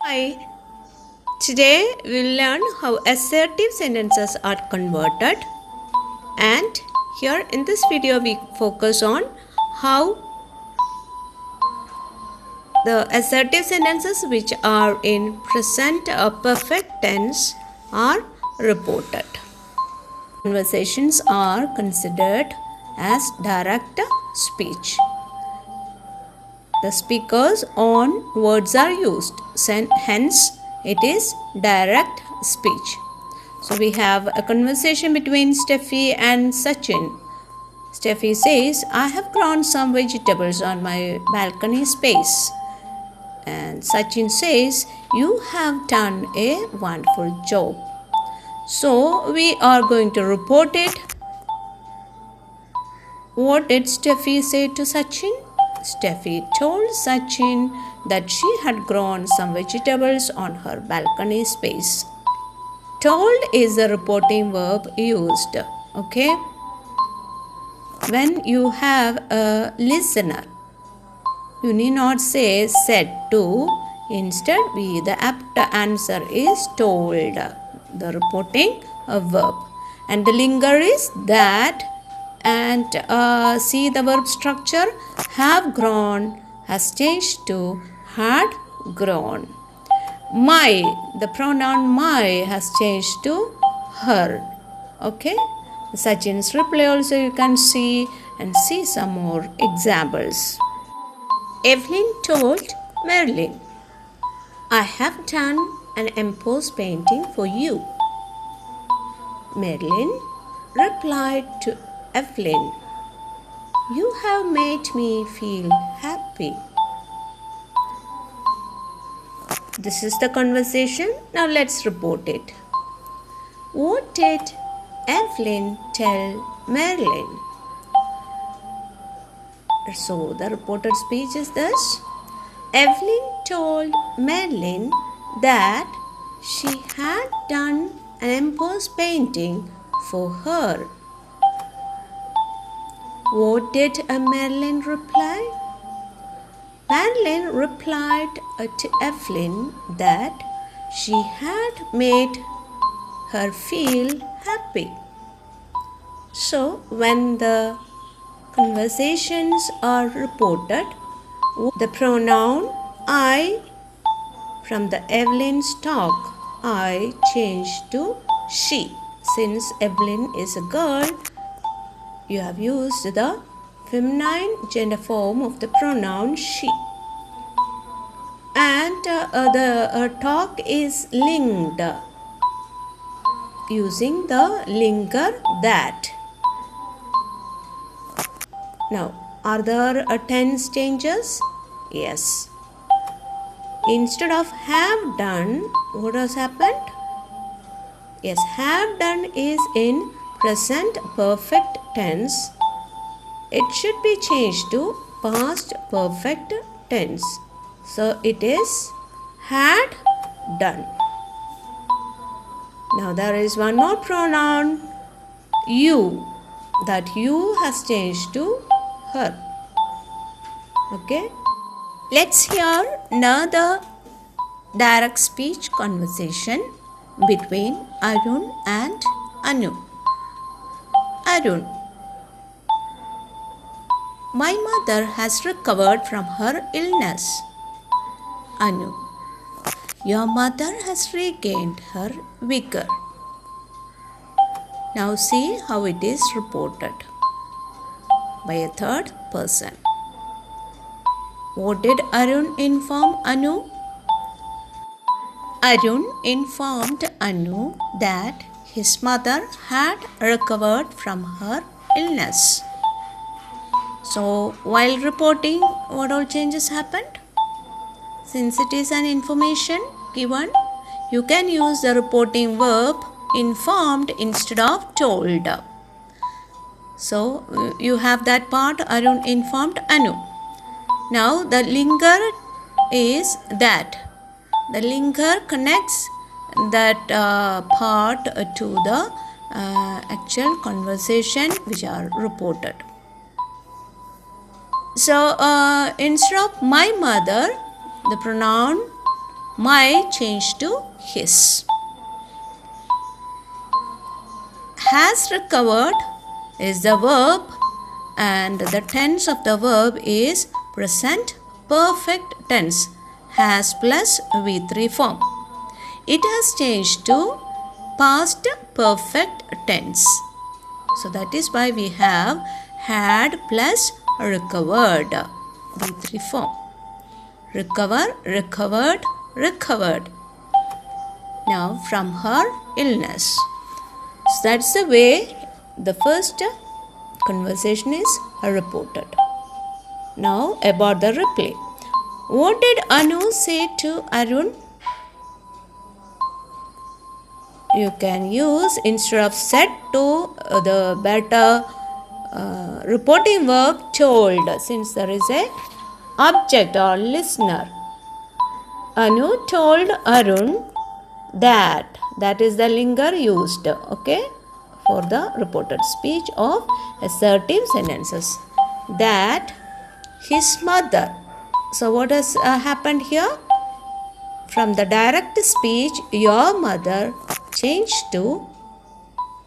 Hi, today we'll learn how assertive sentences are converted, and here in this video we focus on how the assertive sentences which are in present perfect tense are reported. Conversations are considered as direct speech. The speaker's own words are used, hence it is direct speech. So we have a conversation between Steffi and Sachin. Steffi says, I have grown some vegetables on my balcony space. And Sachin says, you have done a wonderful job. So we are going to report it. What did Steffi say to Sachin? Steffi told Sachin that she had grown some vegetables on her balcony space. Told is a reporting verb used. Okay? When you have a listener, you need not say said to. Instead, the apt answer is told. The reporting a verb. And the linger is that. And see the verb structure, have grown has changed to had grown. My, the pronoun my has changed to her. Okay, Sachin's reply also you can see and see some more examples. Evelyn told Marilyn, I have done an embossed painting for you. Marilyn replied to Evelyn, you have made me feel happy. This is the conversation. Now let's report it. What did Evelyn tell Marilyn? So the reported speech is this. Evelyn told Marilyn that she had done an embossed painting for her. What did Marilyn reply? Marilyn replied to Evelyn that she had made her feel happy. So, when the conversations are reported, the pronoun I from the Evelyn's talk, I changed to she. Since Evelyn is a girl, you have used the feminine gender form of the pronoun she. And the talk is linked using the linger that. Now, are there tense changes? Yes. Instead of have done, what has happened? Yes, have done is in present perfect tense. It should be changed to past perfect tense. So it is had done. Now there is one more pronoun, you. That you has changed to her. Okay. Let's hear another direct speech conversation between Arun and Anu. Arun, my mother has recovered from her illness. Anu, your mother has regained her vigor. Now see how it is reported by a third person. What did Arun inform Anu? Arun informed Anu that his mother had recovered from her illness. So, while reporting, what all changes happened? Since it is an information given, you can use the reporting verb informed instead of told. So, you have that part, Arun informed Anu. Now, the linger is that. The linger connects that part to the actual conversation which are reported. So, instead of my mother, the pronoun My change to his. Has recovered is the verb and the tense of the verb is present perfect tense. Has plus V3 form. It has changed to past perfect tense. So that is why we have had plus recovered. V3 form. Recover, recovered, recovered. Now from her illness. So that's the way the first conversation is reported. Now about the reply. What did Anu say to Arun? You can use instead of said to the better reporting verb told, since there is a object or listener. Anu told Arun that is the linger used, okay, for the reported speech of assertive sentences, that his mother. So what has happened here? From the direct speech, your mother changed to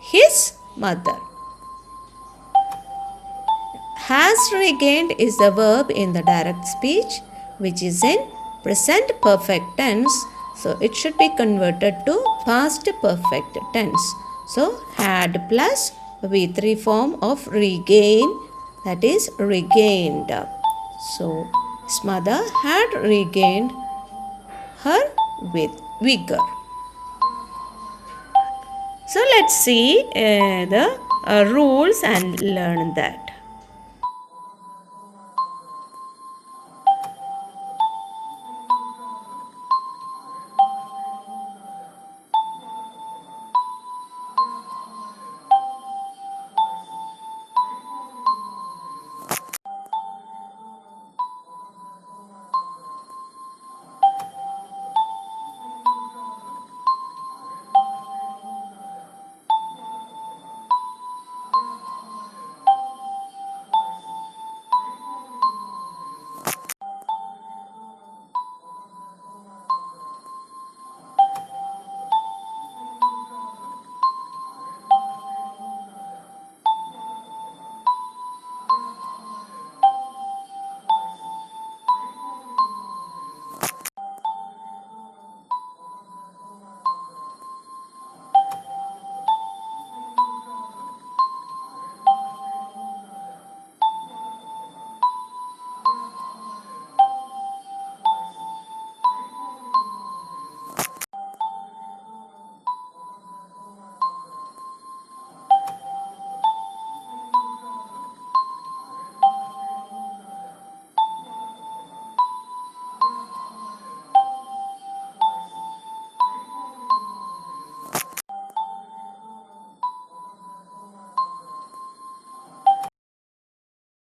his mother. Has regained is the verb in the direct speech, which is in present perfect tense. So it should be converted to past perfect tense. So had plus V3 form of regain, that is regained. So his mother had regained her vigor. So let's see the rules and learn that.